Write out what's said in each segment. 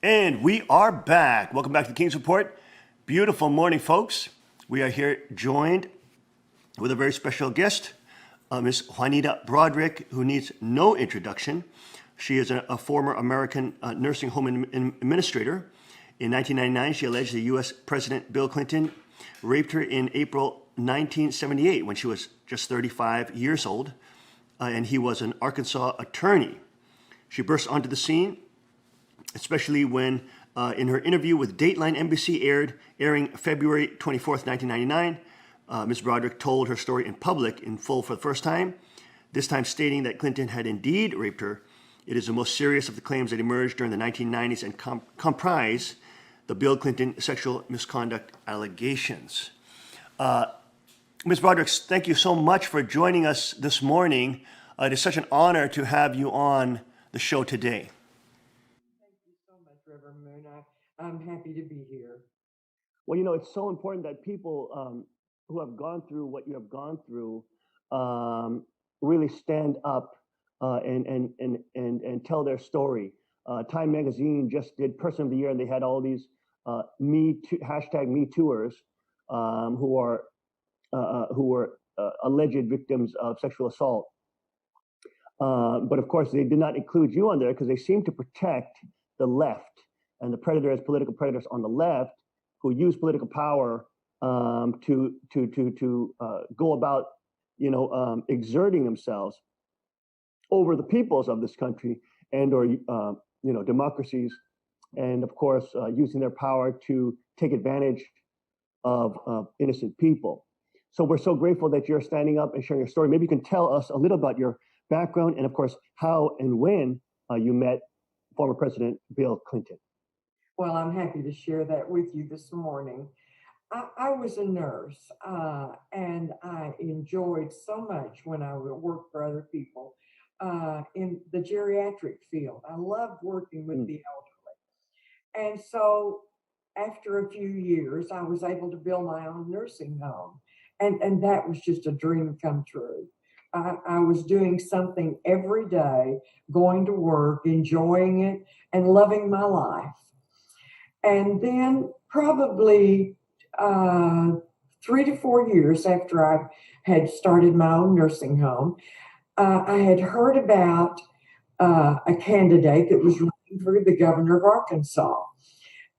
And we are back. Welcome back to the King's Report. Beautiful morning, folks. We are here joined with a very special guest, Miss Juanita Broaddrick, who needs no introduction. She is a former American nursing home administrator. In 1999, she alleged that U.S. President Bill Clinton raped her in April 1978 when she was just 35 years old, and he was an Arkansas attorney. She burst onto the scene, especially when in her interview with Dateline NBC airing February 24th, 1999, Ms. Broaddrick told her story in public in full for the first time, this time stating that Clinton had indeed raped her. It is the most serious of the claims that emerged during the 1990s and comprise the Bill Clinton sexual misconduct allegations. Ms. Broaddrick, thank you so much for joining us this morning. It is such an honor to have you on the show today. Reverend Moon. I'm happy to be here. Well, it's so important that people who have gone through what you have gone through really stand up and tell their story. Time Magazine just did Person of the Year, and they had all these hashtag Me Tooers who are alleged victims of sexual assault. But of course, they did not include you on there because they seem to protect the left and the predators, political predators on the left, who use political power to go about, exerting themselves over the peoples of this country or democracies, and of course using their power to take advantage of innocent people. So we're so grateful that you're standing up and sharing your story. Maybe you can tell us a little about your background and, of course, how and when you met former President Bill Clinton. Well, I'm happy to share that with you this morning. I was a nurse, and I enjoyed so much when I would work for other people in the geriatric field. I loved working with the elderly. And so after a few years, I was able to build my own nursing home. And that was just a dream come true. I was doing something every day, going to work, enjoying it, and loving my life. And then probably 3 to 4 years after I had started my own nursing home, I had heard about a candidate that was running for the governor of Arkansas.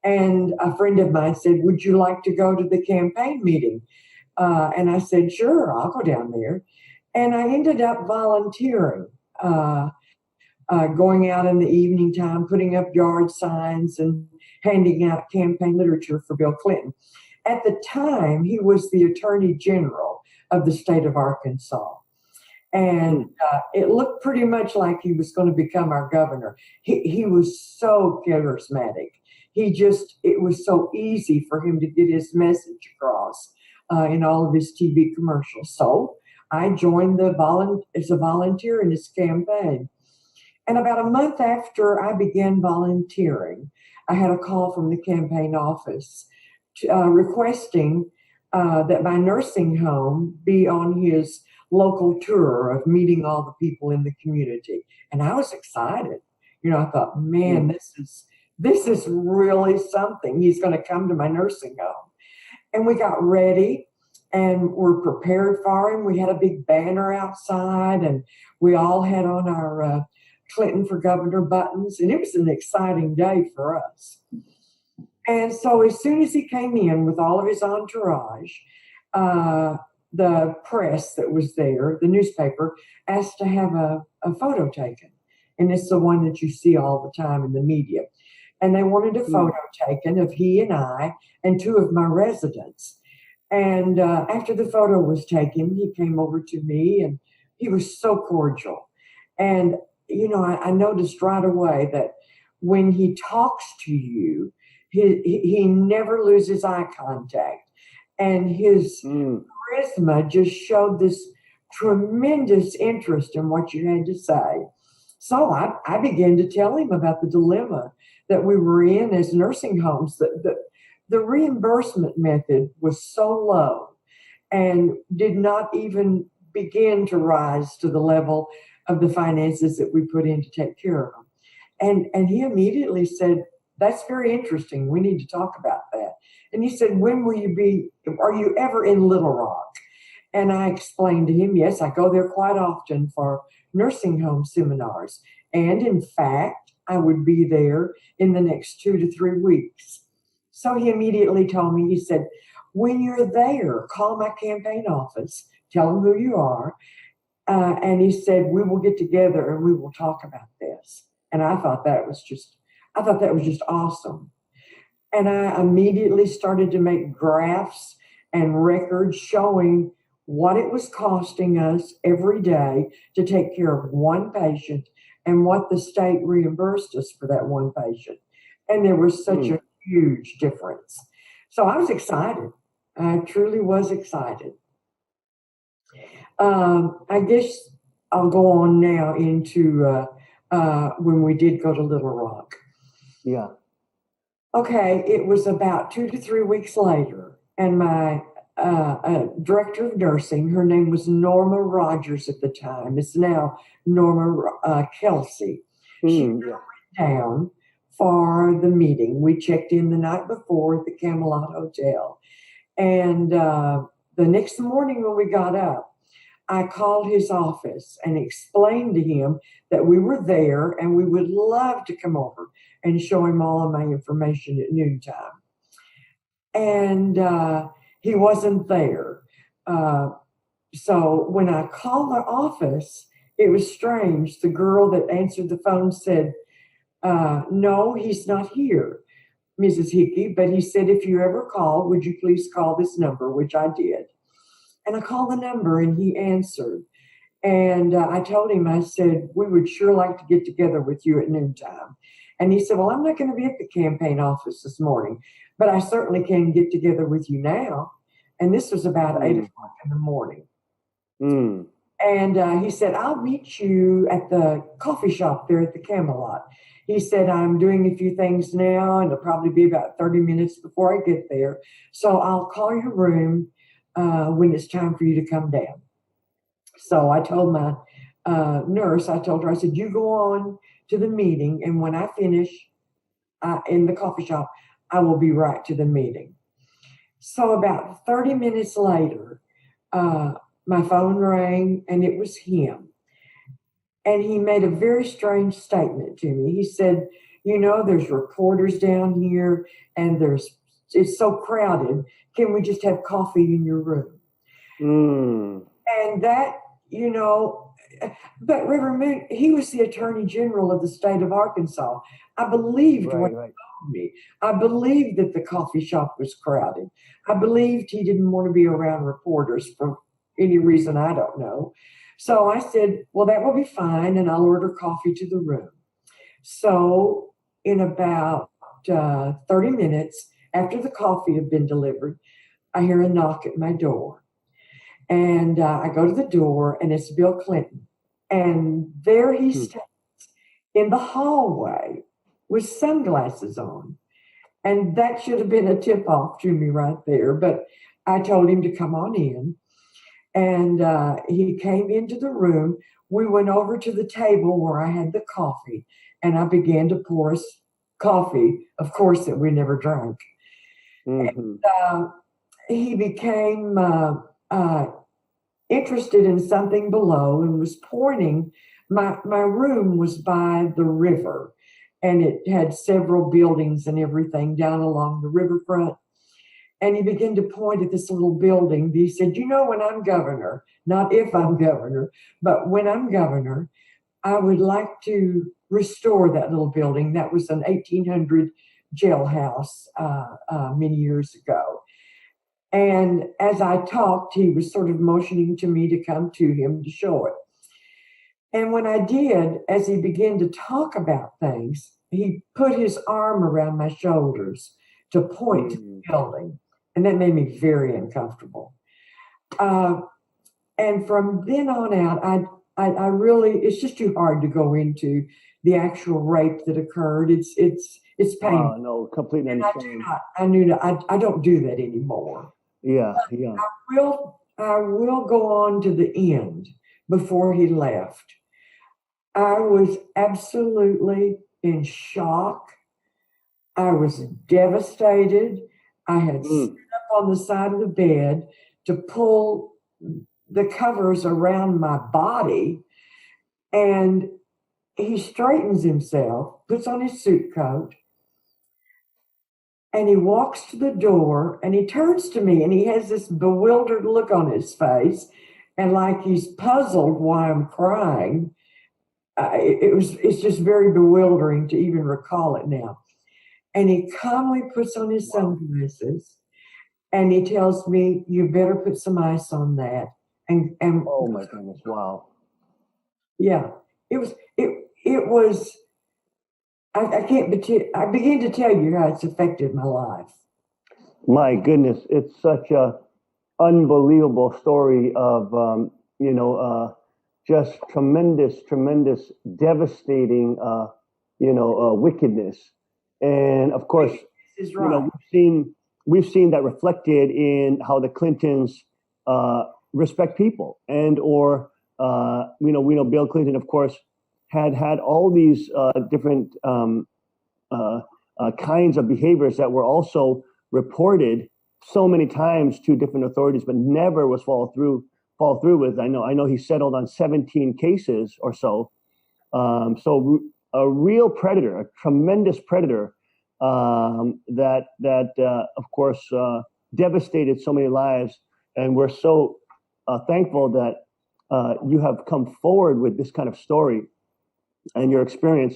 And a friend of mine said, "Would you like to go to the campaign meeting?" And I said, "Sure, I'll go down there." And I ended up volunteering, going out in the evening time, putting up yard signs and handing out campaign literature for Bill Clinton. At the time, he was the Attorney General of the state of Arkansas. And it looked pretty much like he was going to become our governor. He was so charismatic. It was so easy for him to get his message across in all of his TV commercials. So I joined as a volunteer in his campaign. And about a month after I began volunteering, I had a call from the campaign office requesting that my nursing home be on his local tour of meeting all the people in the community. And I was excited. I thought, man, this is really something. He's going to come to my nursing home. And we got ready and were prepared for him. We had a big banner outside, and we all had on our Clinton for Governor buttons, and it was an exciting day for us. And so as soon as he came in with all of his entourage, the press that was there, the newspaper, asked to have a photo taken. And it's the one that you see all the time in the media. And they wanted a photo taken of he and I and 2 of my residents. And after the photo was taken, he came over to me, and he was so cordial. And I noticed right away that when he talks to you, he never loses eye contact. And his charisma just showed this tremendous interest in what you had to say. So I began to tell him about the dilemma that we were in as nursing homes. The reimbursement method was so low and did not even begin to rise to the level of the finances that we put in to take care of them. And he immediately said, that's very interesting. We need to talk about that. And he said, are you ever in Little Rock? And I explained to him, yes, I go there quite often for nursing home seminars. And in fact, I would be there in the next 2 to 3 weeks. So he immediately told me, he said, when you're there, call my campaign office, tell them who you are. And he said, we will get together and we will talk about this. And I thought that was just awesome. And I immediately started to make graphs and records showing what it was costing us every day to take care of one patient and what the state reimbursed us for that one patient. And there was such a huge difference. So I was excited. I truly was excited. I guess I'll go on now into when we did go to Little Rock. Yeah. Okay, it was about 2 to 3 weeks later, and my director of nursing, her name was Norma Rogers at the time. It's now Norma Kelsey. She went down for the meeting. We checked in the night before at the Camelot Hotel. And the next morning when we got up, I called his office and explained to him that we were there and we would love to come over and show him all of my information at noontime. And he wasn't there. So when I called the office, it was strange. The girl that answered the phone said, no, he's not here, Mrs. Hickey, but he said, if you ever call, would you please call this number, which I did. And I called the number and he answered. And I told him, I said, we would sure like to get together with you at noontime. And he said, well, I'm not going to be at the campaign office this morning, but I certainly can get together with you now. And this was about 8 o'clock in the morning. And he said, I'll meet you at the coffee shop there at the Camelot. He said, I'm doing a few things now, and it'll probably be about 30 minutes before I get there. So I'll call your room when it's time for you to come down. So I told my nurse, I said, you go on to the meeting, and when I finish in the coffee shop, I will be right to the meeting. So about 30 minutes later, my phone rang, and it was him. And he made a very strange statement to me. He said, you know, there's reporters down here, and it's so crowded. Can we just have coffee in your room? And that, you know, but Reverend Moon, he was the Attorney General of the state of Arkansas. I believed what he told me. I believed that the coffee shop was crowded. I believed he didn't want to be around reporters for any reason I don't know. So I said, well, that will be fine, and I'll order coffee to the room. So in about 30 minutes after the coffee had been delivered, I hear a knock at my door. And I go to the door, and it's Bill Clinton. And there he stands in the hallway with sunglasses on. And that should have been a tip-off to me right there. But I told him to come on in. And he came into the room. We went over to the table where I had the coffee, and I began to pour us coffee, of course, that we never drank. And he became interested in something below and was pointing. My room was by the river, and it had several buildings and everything down along the riverfront. And he began to point at this little building. He said, you know, when I'm governor, not if I'm governor, but when I'm governor, I would like to restore that little building. That was an 1800 jailhouse many years ago. And as I talked, he was sort of motioning to me to come to him to show it. And when I did, as he began to talk about things, he put his arm around my shoulders to point to the building. And that made me very uncomfortable. And from then on out, I really, it's just too hard to go into the actual rape that occurred. It's painful. No, completely understand. I don't do that anymore. Yeah. I will go on to the end before he left. I was absolutely in shock. I was devastated. I had Mm. sat up on the side of the bed to pull the covers around my body, and he straightens himself, puts on his suit coat, and he walks to the door and he turns to me and he has this bewildered look on his face and like he's puzzled why I'm crying. It's just very bewildering to even recall it now. And he calmly puts on his sunglasses and he tells me, "You better put some ice on that." And Oh my goodness! Wow. yeah, it was. I can't. I begin to tell you how it's affected my life. My goodness, it's such a unbelievable story of just tremendous, devastating wickedness, and of course, This is right. we've seen that reflected in how the Clintons respect people, and or we know Bill Clinton, of course, had all these different kinds of behaviors that were also reported so many times to different authorities, but never was fall through with. I know he settled on 17 cases or so. So a real predator, a tremendous predator that of course devastated so many lives. And we're so thankful that you have come forward with this kind of story and your experience,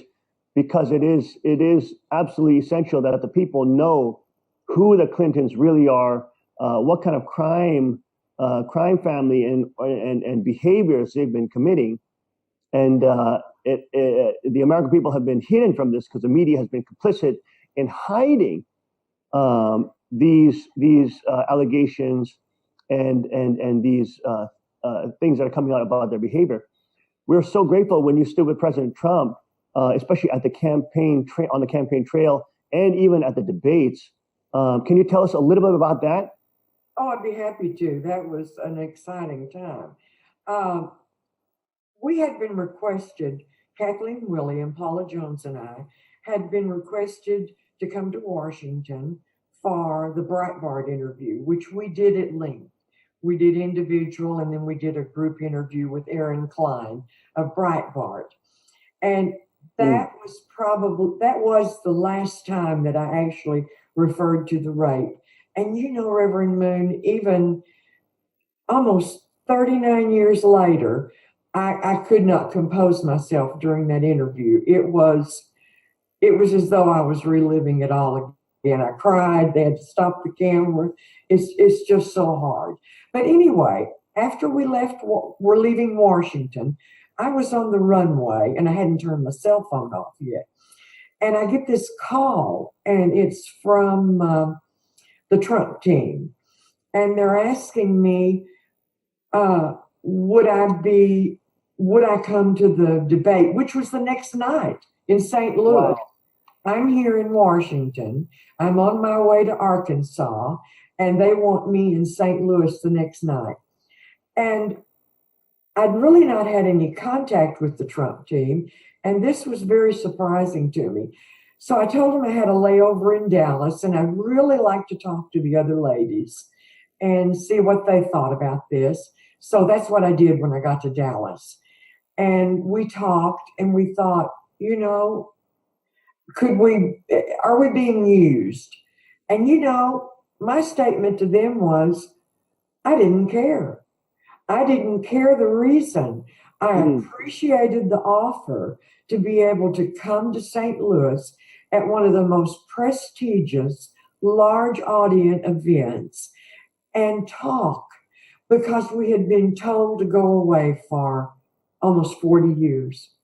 because it is absolutely essential that the people know who the Clintons really are, what kind of crime family and behaviors they've been committing, and the American people have been hidden from this because the media has been complicit in hiding these allegations and these things that are coming out about their behavior. We're so grateful when you stood with President Trump, especially at the on the campaign trail, and even at the debates. Can you tell us a little bit about that? Oh, I'd be happy to. That was an exciting time. Um, we had been requested, Kathleen Willie, Paula Jones, and I had been requested to come to Washington for the Breitbart interview, which we did at length. We did individual, and then we did a group interview with Aaron Klein of Breitbart. And Mm. that was the last time that I actually referred to the rape. And Reverend Moon, even almost 39 years later, I could not compose myself during that interview. It was as though I was reliving it all again. I cried. They had to stop the camera. It's just so hard. But anyway, after we're leaving Washington, I was on the runway and I hadn't turned my cell phone off yet. And I get this call, and it's from the Trump team. And they're asking me, would I come to the debate, which was the next night in St. Louis. Wow. I'm here in Washington. I'm on my way to Arkansas, and they want me in St. Louis the next night. And I'd really not had any contact with the Trump team, and this was very surprising to me. So I told them I had a layover in Dallas, and I'd really like to talk to the other ladies and see what they thought about this. So that's what I did when I got to Dallas. And we talked, and we thought, are we being used? And my statement to them was, I didn't care. I didn't care the reason. I appreciated the offer to be able to come to St. Louis at one of the most prestigious, large audience events and talk, because we had been told to go away for almost 40 years.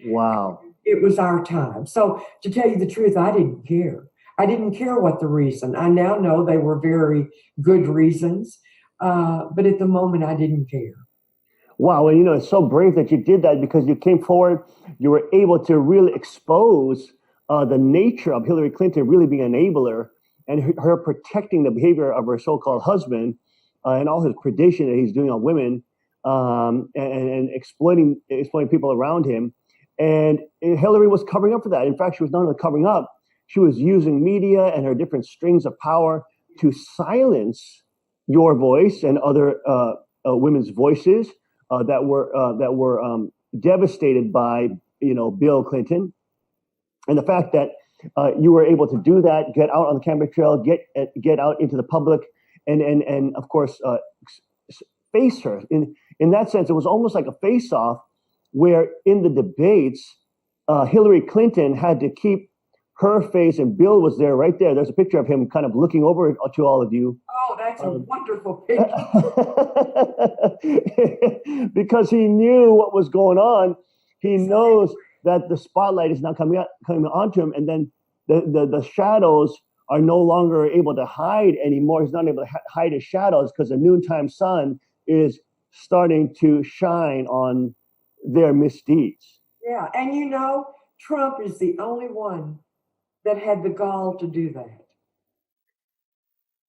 Wow. It was our time. So to tell you the truth, I didn't care. I didn't care what the reason. I now know they were very good reasons, but at the moment I didn't care. Wow. And it's so brave that you did that, because you came forward, you were able to really expose the nature of Hillary Clinton really being an enabler, and her protecting the behavior of her so-called husband, and all his predation that he's doing on women, and exploiting people around him. And Hillary was covering up for that. In fact, she was not only covering up, she was using media and her different strings of power to silence your voice and other women's voices that were devastated by Bill Clinton, and the fact that you were able to do that, get out on the campaign trail, get out into the public, and of course face her. In that sense, it was almost like a face-off, where in the debates, Hillary Clinton had to keep her face, and Bill was there, right there. There's a picture of him kind of looking over to all of you. Oh, that's a wonderful picture. Because he knew what was going on. He knows that the spotlight is now coming onto him, and then the shadows are no longer able to hide anymore. He's not able to hide his shadows because the noontime sun is starting to shine on their misdeeds. Yeah, and Trump is the only one that had the gall to do that.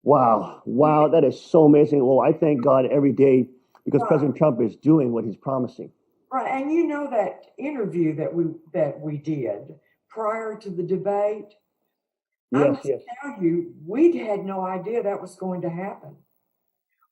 Wow, that is so amazing. Well, I thank God every day because President Trump is doing what he's promising. Right, and that interview that we did prior to the debate. I must tell you, we had no idea that was going to happen.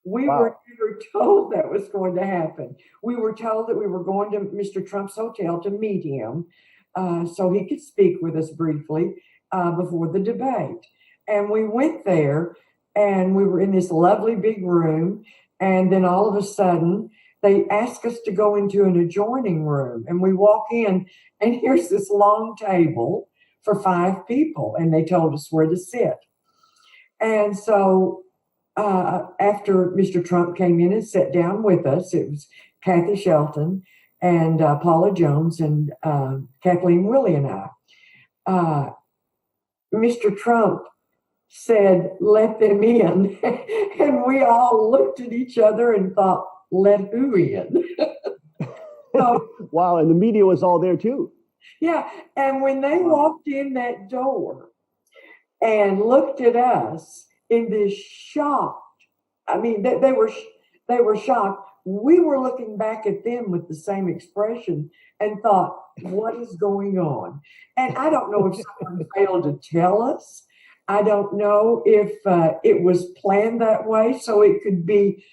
We were never told that was going to happen. We were told that we were going to Mr. Trump's hotel to meet him so he could speak with us briefly before the debate. And we went there, and we were in this lovely big room, and then all of a sudden, they asked us to go into an adjoining room, and we walk in, and here's this long table for 5 people, and they told us where to sit. And so after Mr. Trump came in and sat down with us, it was Kathy Shelton and Paula Jones and Kathleen Willey and I. Mr. Trump said, "Let them in." And we all looked at each other and thought, "Let who in?" So, wow, and the media was all there too. Yeah, and when they walked in that door and looked at us in this shock, I mean, they were shocked. We were looking back at them with the same expression and thought, "What is going on?" And I don't know if someone failed to tell us. I don't know if it was planned that way, so it could be,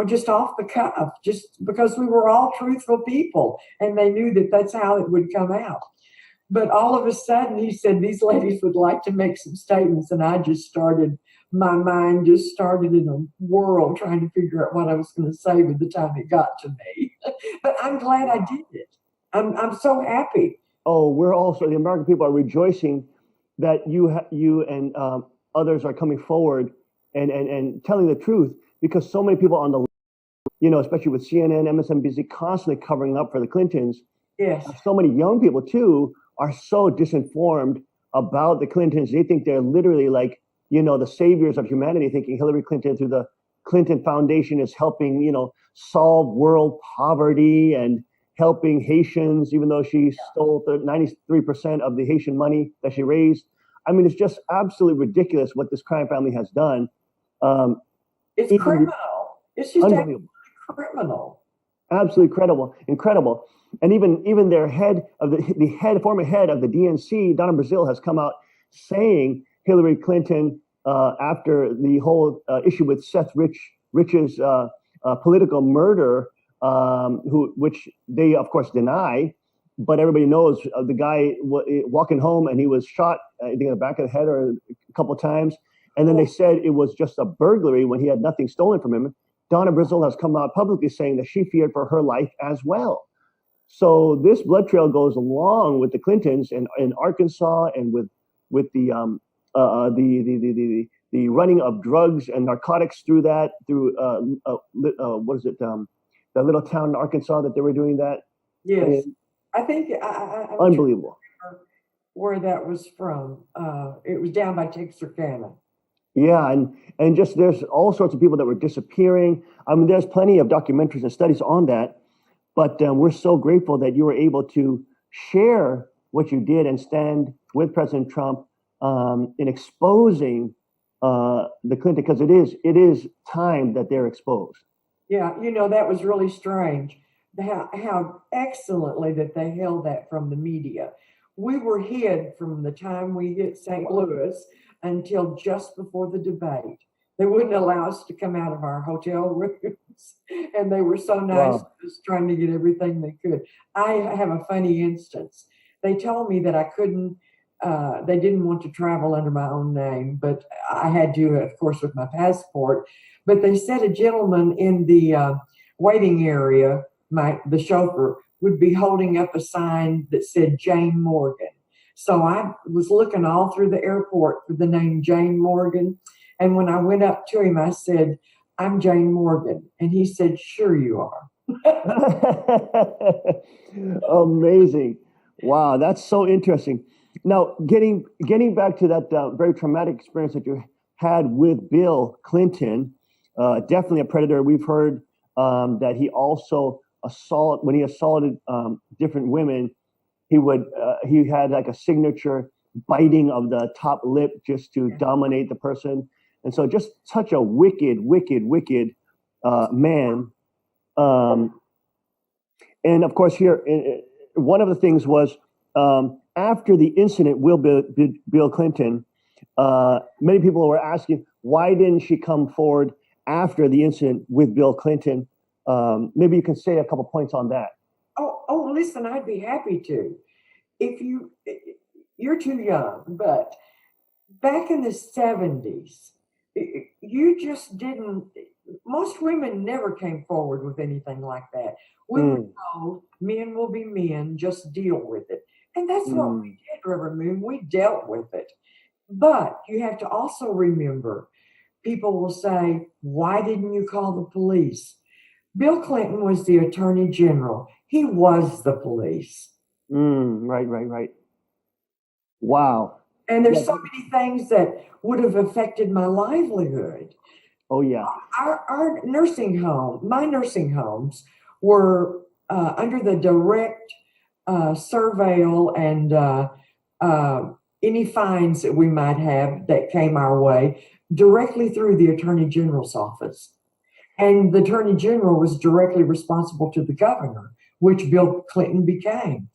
just off the cuff, just because we were all truthful people, and they knew that that's how it would come out. But all of a sudden, he said, "These ladies would like to make some statements," and my mind just started in a whirl trying to figure out what I was going to say by the time it got to me. But I'm glad I did it. I'm so happy. Oh, we're also, the American people are rejoicing that you and others are coming forward and telling the truth, because so many people on the, especially with CNN, MSNBC, constantly covering up for the Clintons. Yes. So many young people too are so disinformed about the Clintons. They think they're literally like, the saviors of humanity, thinking Hillary Clinton through the Clinton Foundation is helping, solve world poverty and helping Haitians, even though she stole 93% of the Haitian money that she raised. I mean, it's just absolutely ridiculous what this crime family has done. It's criminal. It's just unbelievable. Criminal. Absolutely incredible. And even their head of former head of the DNC, Donna Brazile, has come out saying Hillary Clinton, after the whole issue with Seth Rich's political murder, which they of course deny, but everybody knows the guy walking home and he was shot, I think, in the back of the head or a couple of times, and then they said it was just a burglary when he had nothing stolen from him. Donna Brazile has come out publicly saying that she feared for her life as well. So this blood trail goes along with the Clintons in Arkansas, and with the running of drugs and narcotics through what is it? That little town in Arkansas that they were doing that. Yes, I think I'm unbelievable. Where that was from. It was down by Texarkana. Yeah, and just there's all sorts of people that were disappearing. I mean, there's plenty of documentaries and studies on that. But we're so grateful that you were able to share what you did and stand with President Trump in exposing the Clinton, because it is time that they're exposed. Yeah, that was really strange. How excellently that they held that from the media. we were hid from the time we hit St. Louis until just before the debate. They wouldn't allow us to come out of our hotel rooms, and they were so nice, Wow. just trying to get everything they could. I have a funny instance. They told me that I couldn't, they didn't want to travel under my own name, but I had to, of course, with my passport. But they said a gentleman in the waiting area, the chauffeur, would be holding up a sign that said Jane Morgan. So I was looking all through the airport for the name Jane Morgan. And when I went up to him, I said, "I'm Jane Morgan." And he said, "Sure you are." Amazing. Wow, that's so interesting. Now, getting back to that very traumatic experience that you had with Bill Clinton, definitely a predator. We've heard that he also when he assaulted different women, he had like a signature biting of the top lip just to dominate the person. And so just such a wicked, wicked, wicked man. And of course, here, one of the things was after the incident with Bill Clinton, many people were asking, why didn't she come forward after the incident with Bill Clinton? Maybe you can say a couple points on that. Oh, listen, I'd be happy to. You're too young, but back in the 70s, you just didn't, most women never came forward with anything like that. We were told men will be men, just deal with it. And that's what we did, Reverend Moon. We dealt with it. But you have to also remember, people will say, "Why didn't you call the police?" Bill Clinton was the Attorney General. He was the police. Right. Wow. And there's so many things that would have affected my livelihood. Oh, yeah. Our nursing home, my nursing homes were under the direct surveil and any fines that we might have that came our way directly through the Attorney General's office. And the Attorney General was directly responsible to the governor, which Bill Clinton became.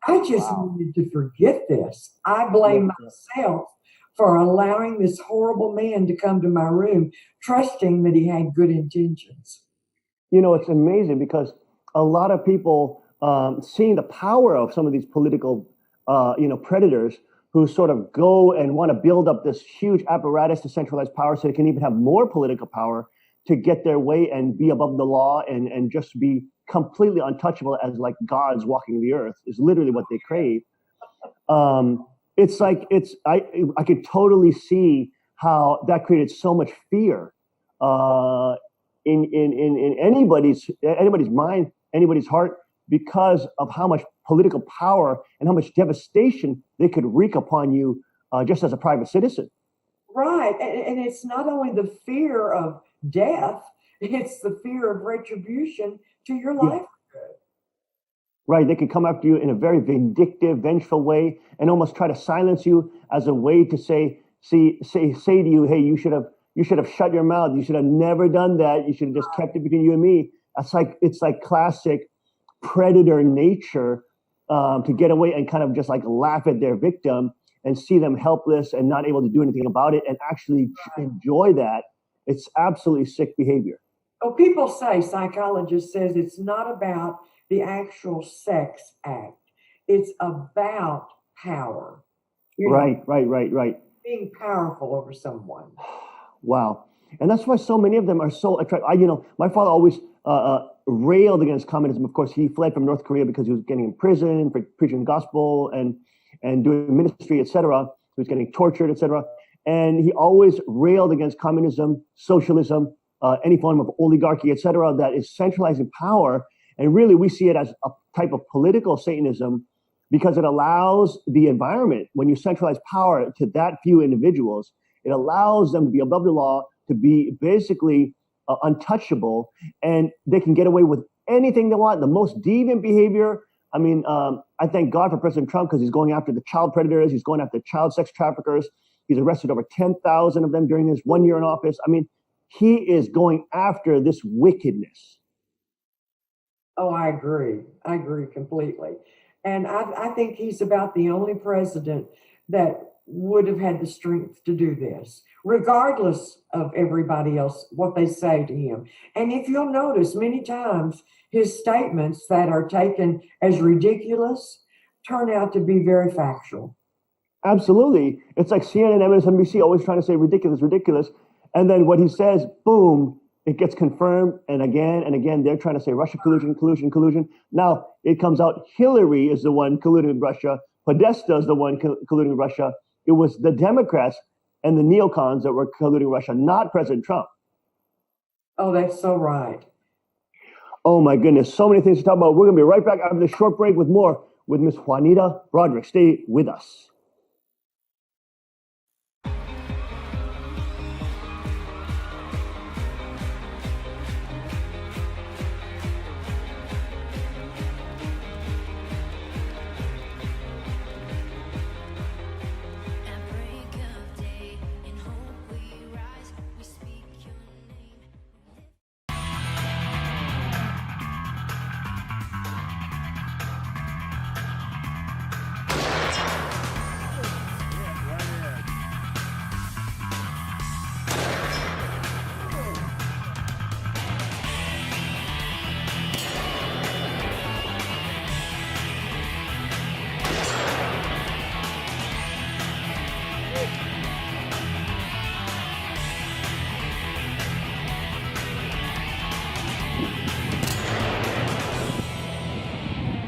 I just needed to forget this. I blame myself for allowing this horrible man to come to my room, trusting that he had good intentions. You know, it's amazing because a lot of people seeing the power of some of these political, predators who sort of go and want to build up this huge apparatus to centralize power so they can even have more political power to get their way and be above the law and just be completely untouchable as like gods walking the earth is literally what they crave. It's like I could totally see how that created so much fear in anybody's mind, anybody's heart, because of how much political power and how much devastation they could wreak upon you just as a private citizen. Right. And it's not only the fear of death, it's the fear of retribution to your livelihood. Right. They can come after you in a very vindictive, vengeful way and almost try to silence you as a way to say to you, hey, you should have shut your mouth. You should have never done that. You should have just kept it between you and me. It's like classic predator nature to get away and kind of just like laugh at their victim and see them helpless and not able to do anything about it and actually enjoy that. It's absolutely sick behavior. Oh, people say, psychologists says it's not about the actual sex act. It's about power. Right. Being powerful over someone. Wow. And that's why so many of them are so attractive. My father always railed against communism. Of course, he fled from North Korea because he was getting in prison for preaching the gospel and doing ministry, etc. He was getting tortured, etc. And he always railed against communism, socialism, any form of oligarchy, etc., that is centralizing power. And really, we see it as a type of political Satanism because it allows the environment, when you centralize power to that few individuals, it allows them to be above the law, to be basically untouchable, and they can get away with anything they want, the most deviant behavior. I mean, I thank God for President Trump because he's going after the child predators. He's going after child sex traffickers. He's arrested over 10,000 of them during his 1 year in office. I mean, he is going after this wickedness. Oh, I agree. I agree completely. And I think he's about the only president that would have had the strength to do this, regardless of everybody else, what they say to him. And if you'll notice, many times his statements that are taken as ridiculous turn out to be very factual. Absolutely. It's like CNN, MSNBC always trying to say ridiculous, ridiculous. And then what he says, boom, it gets confirmed. And again, they're trying to say Russia collusion, collusion, collusion. Now it comes out Hillary is the one colluding with Russia. Podesta is the one colluding with Russia. It was the Democrats and the neocons that were colluding with Russia, not President Trump. Oh, that's so right. Oh my goodness, so many things to talk about. We're going to be right back after this short break with more with Miss Juanita Broaddrick. Stay with us.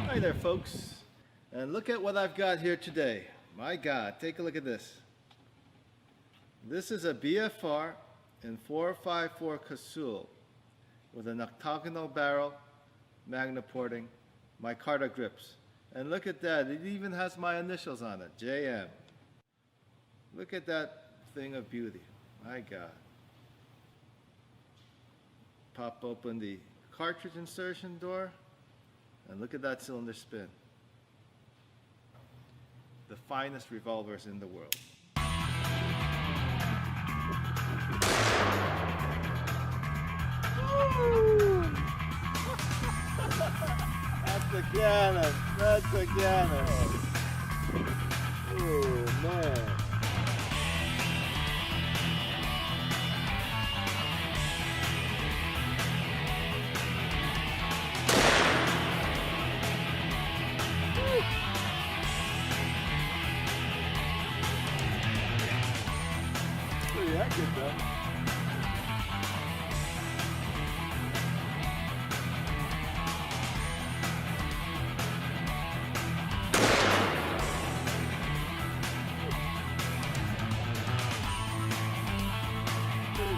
Hi there, folks, and look at what I've got here today. My God, take a look at this. This is a BFR in 454 Casull with an octagonal barrel, magna porting, micarta grips. And look at that, it even has my initials on it, JM. Look at that thing of beauty, my God. Pop open the cartridge insertion door, and look at that cylinder spin. The finest revolvers in the world. That's the cannon. That's the cannon. Oh, man. Pretty accurate, though.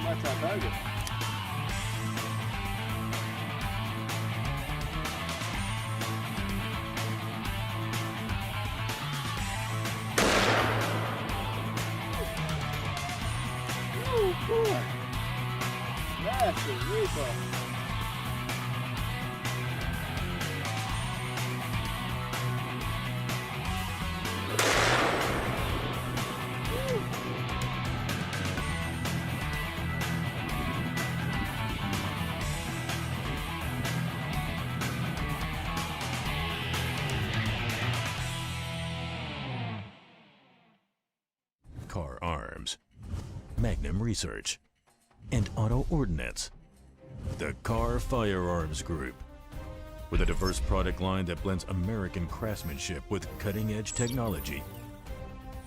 That's our target. Oh boy! Massive repo. Car Arms, Magnum Research, and Auto Ordnance. The Car Firearms Group. With a diverse product line that blends American craftsmanship with cutting-edge technology.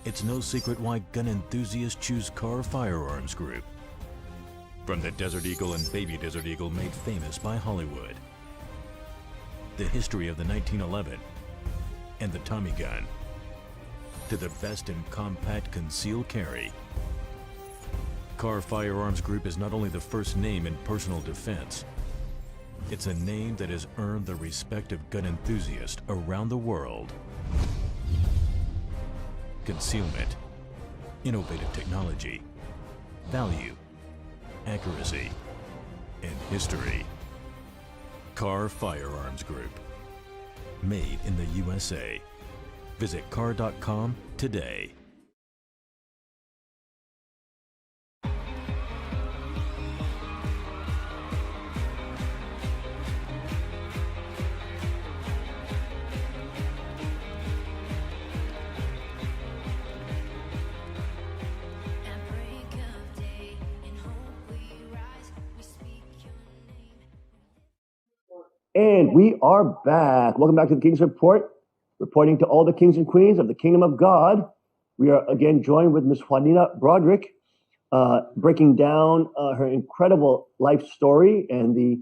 It's no secret why gun enthusiasts choose Car Firearms Group. From the Desert Eagle and Baby Desert Eagle made famous by Hollywood. The history of the 1911 and the Tommy gun. To the best in compact concealed carry. Car Firearms Group is not only the first name in personal defense, it's a name that has earned the respect of gun enthusiasts around the world. Concealment, innovative technology, value, accuracy, and history. Car Firearms Group. Made in the USA. Visit car.com today. And we are back. Welcome back to the King's Report, reporting to all the kings and queens of the kingdom of God. We are again joined with Miss Juanita Broaddrick, breaking down her incredible life story and the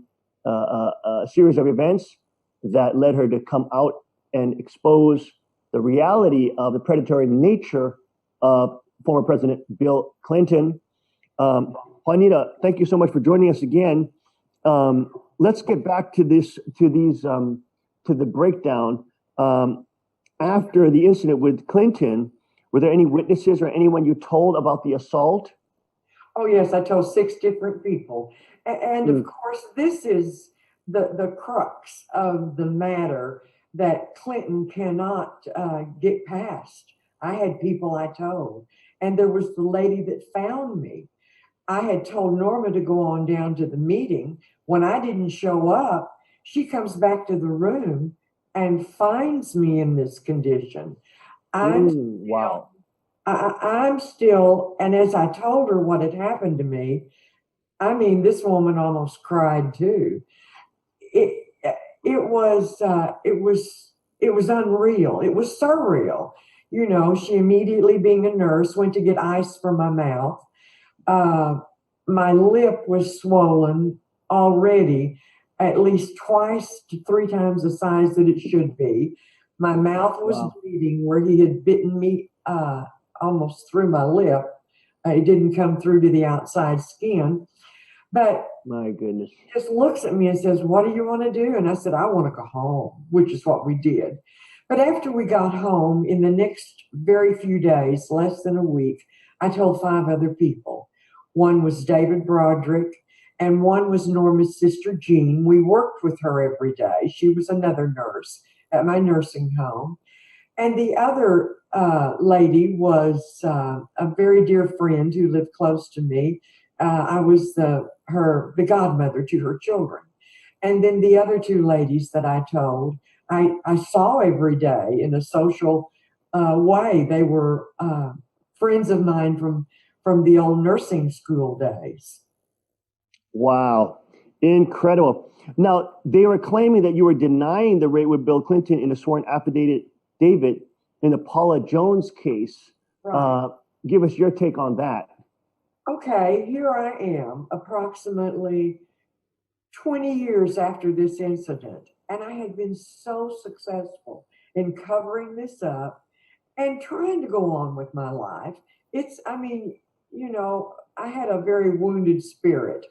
series of events that led her to come out and expose the reality of the predatory nature of former President Bill Clinton. Juanita, thank you so much for joining us again. Let's get back to the breakdown. After the incident with Clinton, were there any witnesses or anyone you told about the assault? Oh, yes, I told 6 different people. And of course, this is the crux of the matter that Clinton cannot get past. I had people I told, and there was the lady that found me. I had told Norma to go on down to the meeting. When I didn't show up, she comes back to the room and finds me in this condition. Wow. I'm still, and as I told her what had happened to me, I mean, this woman almost cried too. It was unreal. It was surreal. You know, she immediately, being a nurse, went to get ice for my mouth. My lip was swollen already, at least twice to 3 times the size that it should be. My mouth was bleeding where he had bitten me almost through my lip. It didn't come through to the outside skin. But my goodness, he just looks at me and says, "What do you want to do?" And I said, "I want to go home," which is what we did. But after we got home, in the next very few days, less than a week, I told 5 other people. One was David Broaddrick, and one was Norma's sister, Jean. We worked with her every day. She was another nurse at my nursing home. And the other lady was a very dear friend who lived close to me. I was the godmother to her children. And then the other 2 ladies that I told, I saw every day in a social way. They were friends of mine from the old nursing school days. Wow, incredible. Now, they were claiming that you were denying the rape with Bill Clinton in a sworn affidavit in the Paula Jones case. Right. Give us your take on that. Okay, here I am, approximately 20 years after this incident, and I had been so successful in covering this up and trying to go on with my life. I had a very wounded spirit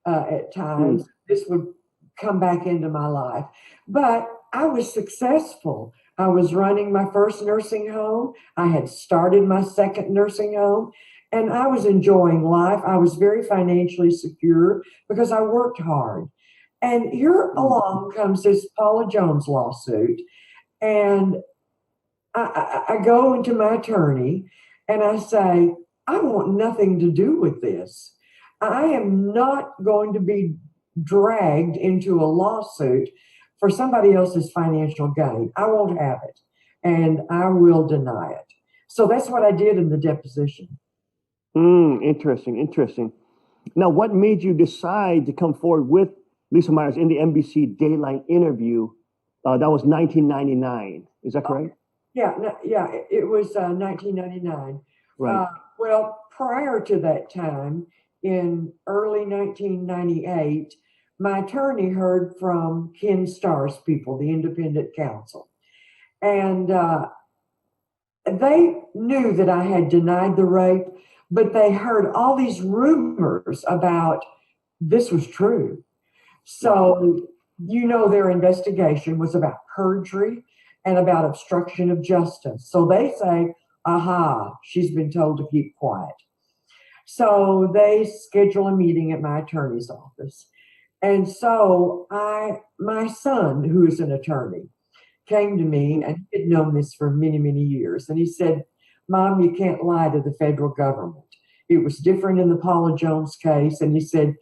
at times. This would come back into my life, but I was successful. I was running my first nursing home. I had started my second nursing home, and I was enjoying life. I was very financially secure because I worked hard. And here along comes this Paula Jones lawsuit, and I go into my attorney and I say, "I want nothing to do with this. I am not going to be dragged into a lawsuit for somebody else's financial gain. I won't have it, and I will deny it." So that's what I did in the deposition. Interesting. Now, what made you decide to come forward with Lisa Myers in the NBC Dayline interview? That was 1999. Is that correct? Yeah, it was 1999. Right. Well, prior to that time, in early 1998, my attorney heard from Ken Starr's people, the independent counsel, and they knew that I had denied the rape, but they heard all these rumors about this was true. So, their investigation was about perjury and about obstruction of justice. So they say, aha, she's been told to keep quiet. So they schedule a meeting at my attorney's office. And so my son, who is an attorney, came to me, and he had known this for many, many years. And he said, "Mom, you can't lie to the federal government. It was different in the Paula Jones case." And he said,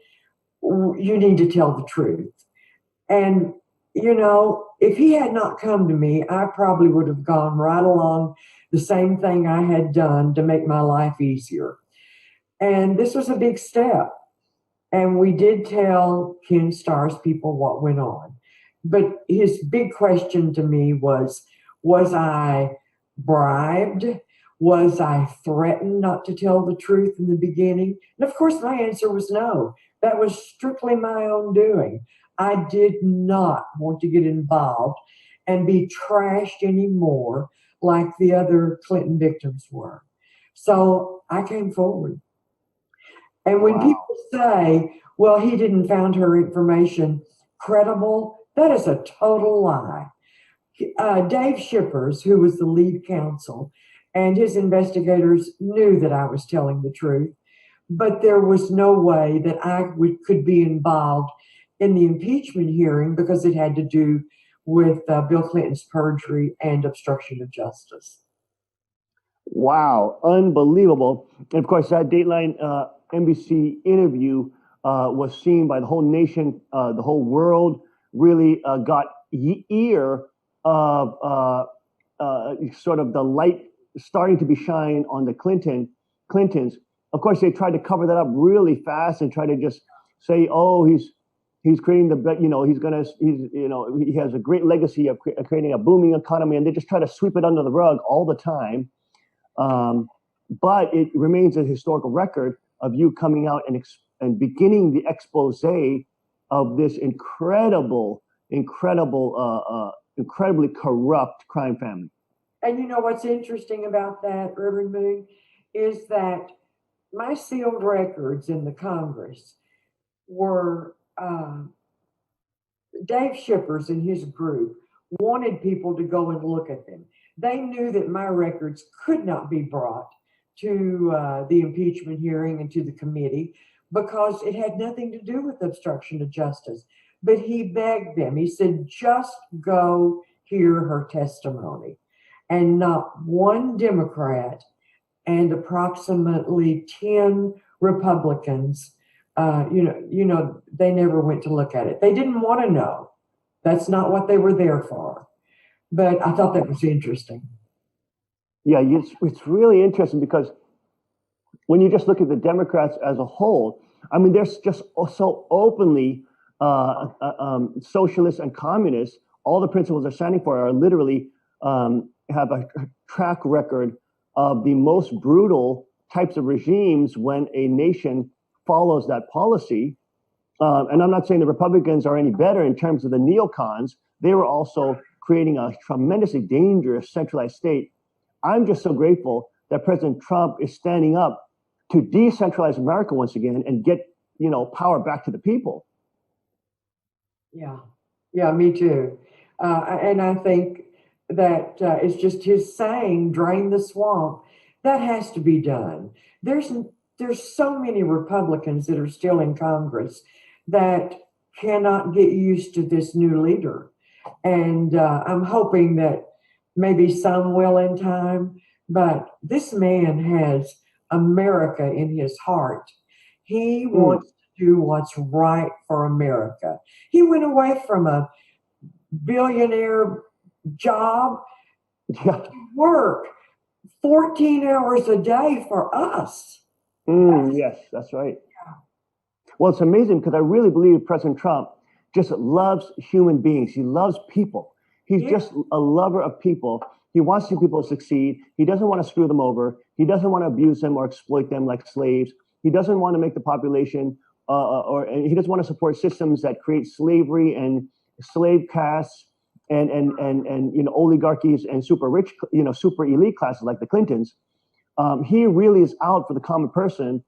"You need to tell the truth." And, if he had not come to me, I probably would have gone right along the same thing I had done to make my life easier. And this was a big step. And we did tell Ken Starr's people what went on. But his big question to me was I bribed? Was I threatened not to tell the truth in the beginning? And of course, my answer was no. That was strictly my own doing. I did not want to get involved and be trashed anymore like the other Clinton victims were. So I came forward. And when people say, well, he didn't found her information credible, that is a total lie. Dave Shippers, who was the lead counsel, and his investigators knew that I was telling the truth, but there was no way that could be involved in the impeachment hearing because it had to do with Bill Clinton's perjury and obstruction of justice. Wow, unbelievable. And of course, that Dateline NBC interview was seen by the whole nation, the whole world really got ear of sort of the light starting to be shined on the Clintons. Of course, they tried to cover that up really fast and try to just say, oh, he's creating he has a great legacy of creating a booming economy, and they just try to sweep it under the rug all the time. But it remains a historical record of you coming out and beginning the expose of this incredibly corrupt crime family. And you know what's interesting about that, Reverend Moon, is that my sealed records in the Congress were Dave Shippers and his group wanted people to go and look at them. They knew that my records could not be brought to the impeachment hearing and to the committee because it had nothing to do with obstruction of justice. But he begged them. He said, just go hear her testimony. And not one Democrat and approximately 10 Republicans, they never went to look at it. They didn't want to know. That's not what they were there for. But I thought that was interesting. Yeah, it's really interesting because when you just look at the Democrats as a whole, I mean, they're just so openly socialists and communists. All the principles they're standing for are literally have a track record of the most brutal types of regimes when a nation follows that policy. And I'm not saying the Republicans are any better in terms of the neocons. They were also creating a tremendously dangerous centralized state. I'm just so grateful that President Trump is standing up to decentralize America once again and get, power back to the people. Yeah, me too. And I think that it's just his saying, drain the swamp. That has to be done. There's so many Republicans that are still in Congress that cannot get used to this new leader. And I'm hoping that maybe some will in time, but this man has America in his heart. He wants to do what's right for America. He went away from a billionaire job to work 14 hours a day for us. Yes, that's right. Well, it's amazing because I really believe President Trump just loves human beings. He loves people. He's just a lover of people. He wants to see people succeed. He doesn't want to screw them over. He doesn't want to abuse them or exploit them like slaves. He doesn't want to make the population and he doesn't want to support systems that create slavery and slave castes and oligarchies and super rich, super elite classes like the Clintons. He really is out for the common person.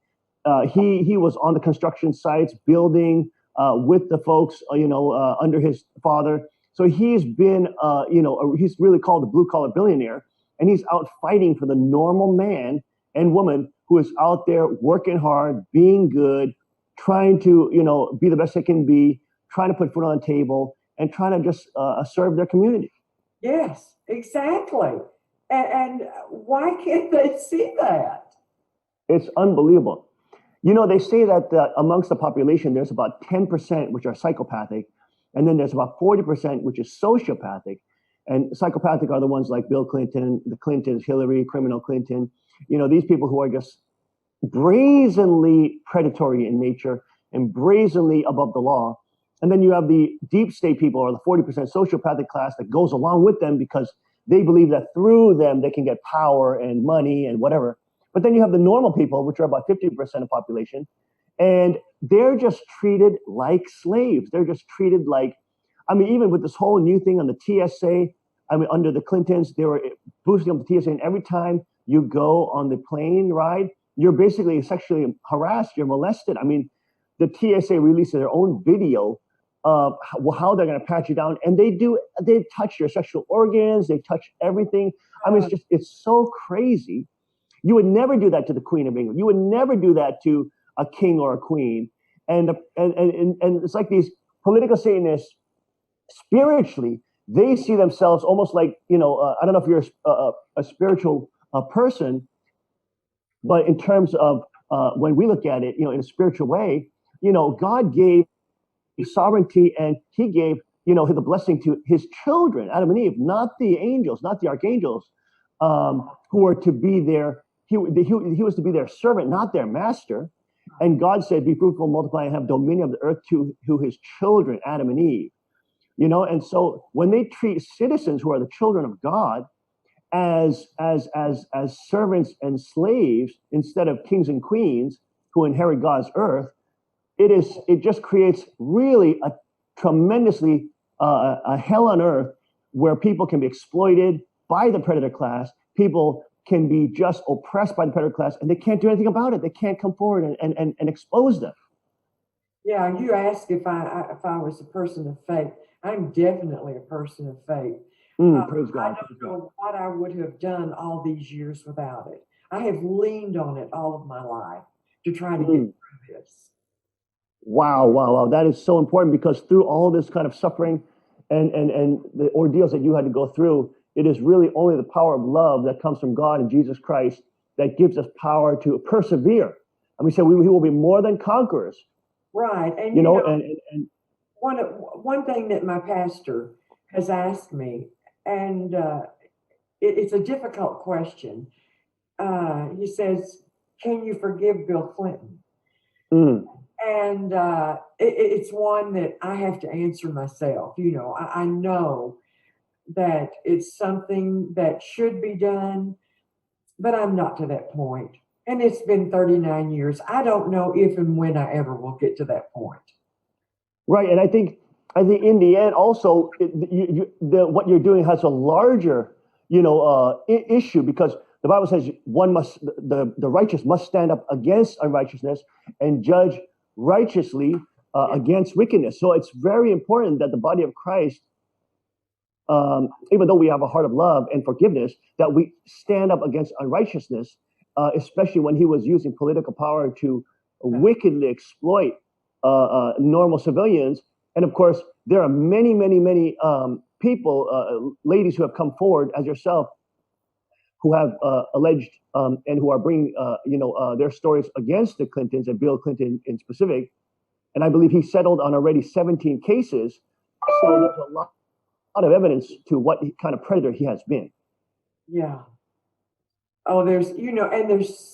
He was on the construction sites building with the folks, under his father. So he's been, he's really called the blue collar billionaire, and he's out fighting for the normal man and woman who is out there working hard, being good, trying to, be the best they can be, trying to put food on the table, and trying to just serve their community. Yes, exactly. And why can't they see that? It's unbelievable. They say that amongst the population, there's about 10% which are psychopathic, and then there's about 40% which is sociopathic. And psychopathic are the ones like Bill Clinton, the Clintons, Hillary, criminal Clinton. These people who are just brazenly predatory in nature and brazenly above the law. And then you have the deep state people, or the 40% sociopathic class that goes along with them because they believe that through them they can get power and money and whatever. But then you have the normal people, which are about 50% of population, and they're just treated like slaves. They're just treated like, I mean, even with this whole new thing on the TSA, I mean, under the Clintons, they were boosting up the TSA, and every time you go on the plane ride, you're basically sexually harassed, you're molested. I mean, the TSA releases their own video of how they're going to pat you down, and they touch your sexual organs, they touch everything. I mean, it's so crazy. You would never do that to the Queen of England. You would never do that to a king or a queen. And it's like these political Satanists, spiritually, they see themselves almost like, I don't know if you're a spiritual person, but in terms of when we look at it, in a spiritual way, God gave sovereignty, and he gave, the blessing to his children, Adam and Eve, not the angels, not the archangels, who were to be their, he was to be their servant, not their master. And God said, be fruitful, multiply, and have dominion of the earth to his children, Adam and Eve. And so when they treat citizens who are the children of God as servants and slaves instead of kings and queens who inherit God's earth, it just creates really a tremendously a hell on earth where people can be exploited by the predator class. People can be just oppressed by the predator class, and they can't do anything about it. They can't come forward and expose them. Yeah, you asked if I was a person of faith. I'm definitely a person of faith. Praise God. I don't know what I would have done all these years without it. I have leaned on it all of my life to try to get through this. Wow. That is so important, because through all this kind of suffering and the ordeals that you had to go through, it is really only the power of love that comes from God and Jesus Christ that gives us power to persevere. And we say we will be more than conquerors. Right. And and one thing that my pastor has asked me, and it's a difficult question. He says, can you forgive Bill Clinton? And it's one that I have to answer myself. I know that it's something that should be done, but I'm not to that point. And it's been 39 years. I don't know if and when I ever will get to that point. Right. And I think in the end, also, what you're doing has a larger, issue, because the Bible says the righteous must stand up against unrighteousness and judge righteously against wickedness. So it's very important that the body of Christ, even though we have a heart of love and forgiveness, that we stand up against unrighteousness, especially when he was using political power to wickedly exploit normal civilians. And of course, there are many people, ladies who have come forward as yourself, who have alleged and who are bringing their stories against the Clintons and Bill Clinton in specific. And I believe he settled on already 17 cases. So there's a lot of evidence to what kind of predator he has been. Yeah. Oh, there's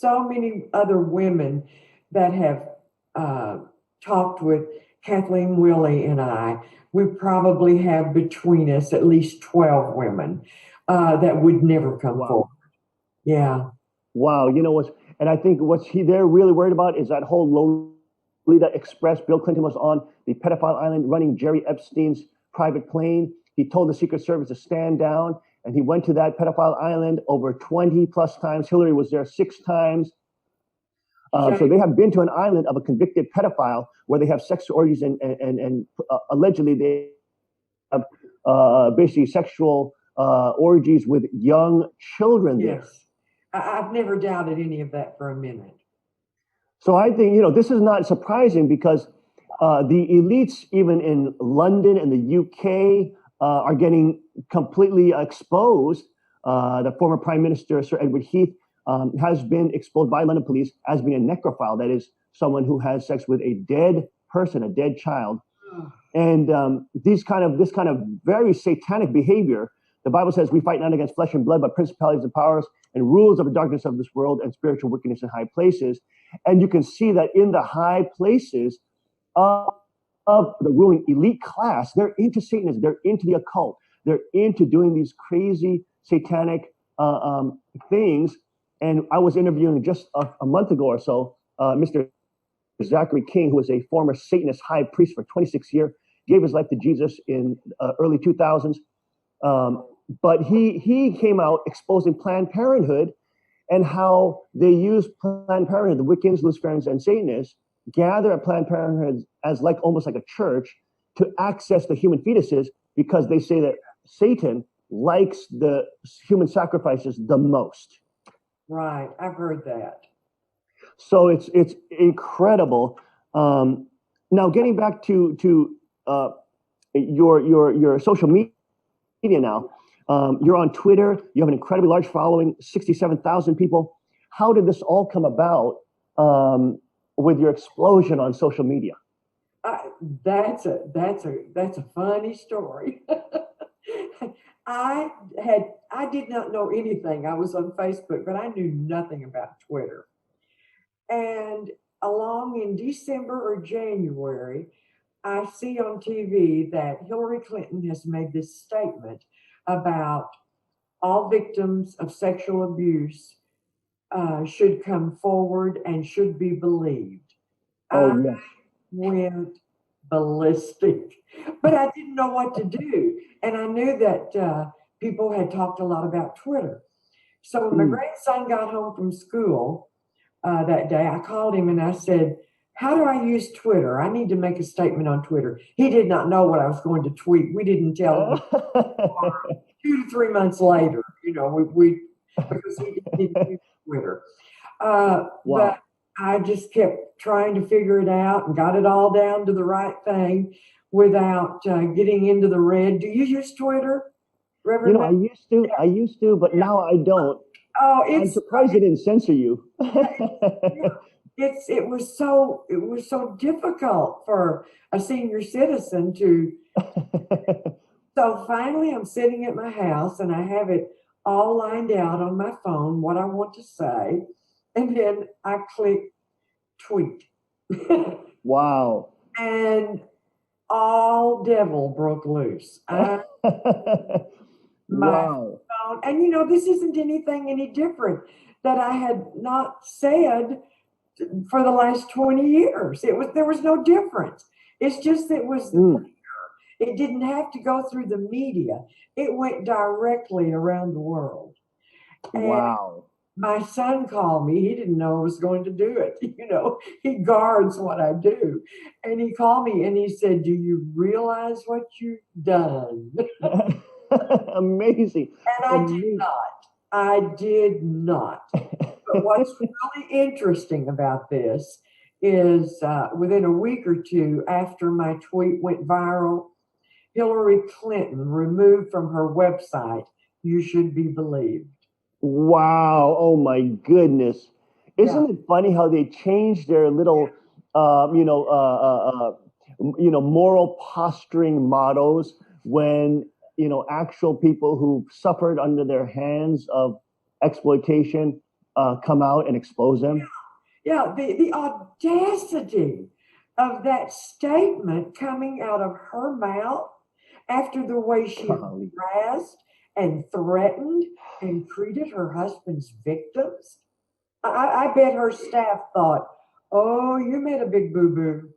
so many other women that have talked with Kathleen Willie and I. We probably have between us at least 12 women that would never come forward. Yeah. Wow. And I think they're really worried about is that whole Lolita Express. Bill Clinton was on the pedophile island running Jerry Epstein's private plane. He told the Secret Service to stand down, and he went to that pedophile island over 20 plus times. Hillary was there 6 times. So they have been to an island of a convicted pedophile where they have sex orgies and allegedly they have basically sexual orgies with young children there. Yes. I've never doubted any of that for a minute. So I think, this is not surprising, because the elites, even in London and the UK, are getting completely exposed. The former Prime Minister, Sir Edward Heath, has been exposed by London police as being a necrophile, that is, someone who has sex with a dead person, a dead child. And this kind of very satanic behavior, the Bible says we fight not against flesh and blood, but principalities and powers and rules of the darkness of this world and spiritual wickedness in high places. And you can see that in the high places, of the ruling elite class. They're into Satanism. They're into the occult. They're into doing these crazy satanic things. And I was interviewing just a month ago or so, Mr. Zachary King, who was a former Satanist high priest for 26 years, gave his life to Jesus in early 2000s. But he came out exposing Planned Parenthood and how they use Planned Parenthood, the Wiccans, Luciferians, and Satanists gather at Planned Parenthood as like almost like a church to access the human fetuses, because they say that Satan likes the human sacrifices the most. Right, I've heard that. So it's incredible. Now getting back to your social media now. You're on Twitter. You have an incredibly large following, 67,000 people. How did this all come about with your explosion on social media? That's a funny story. I did not know anything. I was on Facebook, but I knew nothing about Twitter. And along in December or January, I see on TV that Hillary Clinton has made this statement about all victims of sexual abuse should come forward and should be believed. Oh, yes. Went ballistic, but I didn't know what to do. And I knew that people had talked a lot about Twitter. So when my grandson got home from school that day, I called him and I said, how do I use Twitter? I need to make a statement on Twitter. He did not know what I was going to tweet. We didn't tell him 2 to 3 months later, we because he didn't use Twitter. Wow. But I just kept trying to figure it out and got it all down to the right thing without getting into the red. Do you use Twitter, Reverend? I used to, but now I don't. Oh, I'm surprised they didn't censor you. It was so difficult for a senior citizen to. So finally, I'm sitting at my house and I have it all lined out on my phone what I want to say, and then I click tweet. Wow. And all devil broke loose. Wow. Phone, and this isn't anything any different that I had not said for the last 20 years. There was no difference. It's just it was clear. It didn't have to go through the media. It went directly around the world. And wow. my son called me. He didn't know I was going to do it. He guards what I do. And he called me and he said, do you realize what you've done? Amazing. And I did not. But what's really interesting about this is within a week or two after my tweet went viral, Hillary Clinton removed from her website, You Should Be Believed. Wow. Oh my goodness. Isn't it funny how they changed their little, moral posturing mottos when, actual people who suffered under their hands of exploitation come out and expose them? Yeah, the audacity of that statement coming out of her mouth after the way she harassed and threatened and treated her husband's victims. I bet her staff thought, oh, you made a big boo-boo.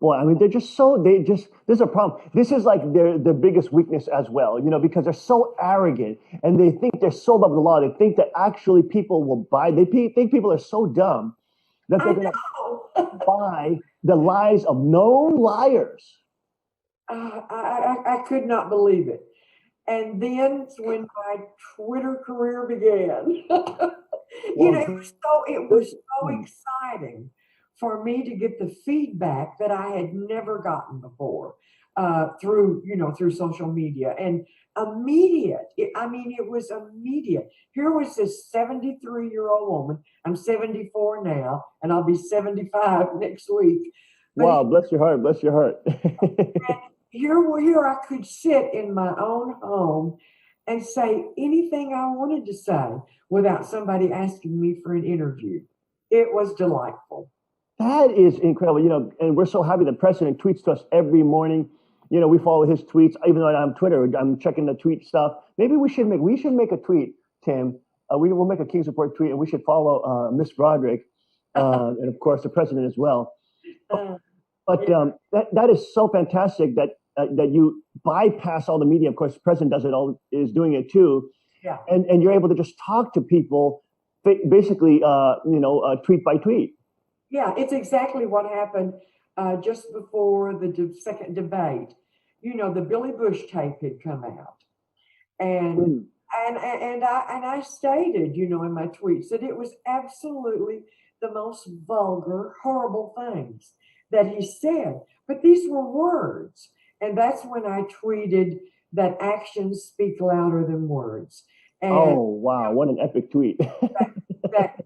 Boy, I mean, there's a problem. This is like their biggest weakness as well, because they're so arrogant and they think they're so above the law. They think that actually people will buy. They think people are so dumb that they're going to buy the lies of known liars. I could not believe it. And then when my Twitter career began, it was so exciting for me to get the feedback that I had never gotten before through social media, and immediate. It was immediate. Here was this 73-year-old woman. I'm 74 now, and I'll be 75 next week. But wow, bless your heart, bless your heart. Here I could sit in my own home and say anything I wanted to say without somebody asking me for an interview. It was delightful. That is incredible, and we're so happy the president tweets to us every morning. We follow his tweets, even though I'm on Twitter, I'm checking the tweet stuff. Maybe we should make a tweet, Tim. We will make a King's Report tweet, and we should follow Miss Broaddrick, and of course the president as well. Uh, But that is so fantastic that you bypass all the media. Of course, the president is doing it too, yeah. and you're able to just talk to people, basically, tweet by tweet. Yeah, it's exactly what happened just before the second debate. The Billy Bush tape had come out, and Mm. and I stated, in my tweets that it was absolutely the most vulgar, horrible things that he said. But these were words, and that's when I tweeted that actions speak louder than words. And Oh wow, what an epic tweet! that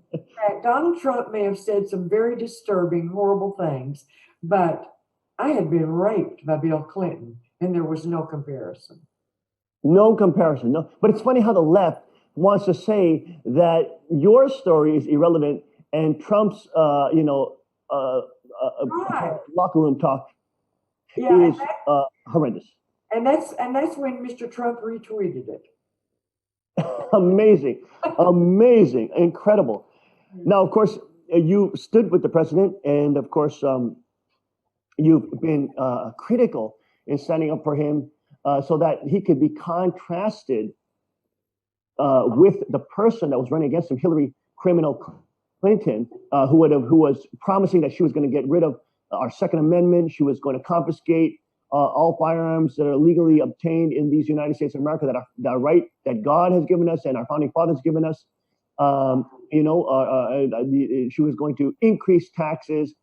Donald Trump may have said some very disturbing, horrible things, but I had been raped by Bill Clinton, and there was no comparison. No comparison. No, but it's funny how the left wants to say that your story is irrelevant and Trump's, Right. locker room talk Yeah, is horrendous. and that's when Mr. Trump retweeted it. Amazing, amazing, incredible. Now, of course, you stood with the president, and of course, you've been critical in standing up for him so that he could be contrasted with the person that was running against him, Hillary criminal Clinton, who was promising that she was going to get rid of our Second Amendment. She was going to confiscate all firearms that are legally obtained in these United States of America, that are the right that God has given us and our founding fathers given us. She was going to increase taxes,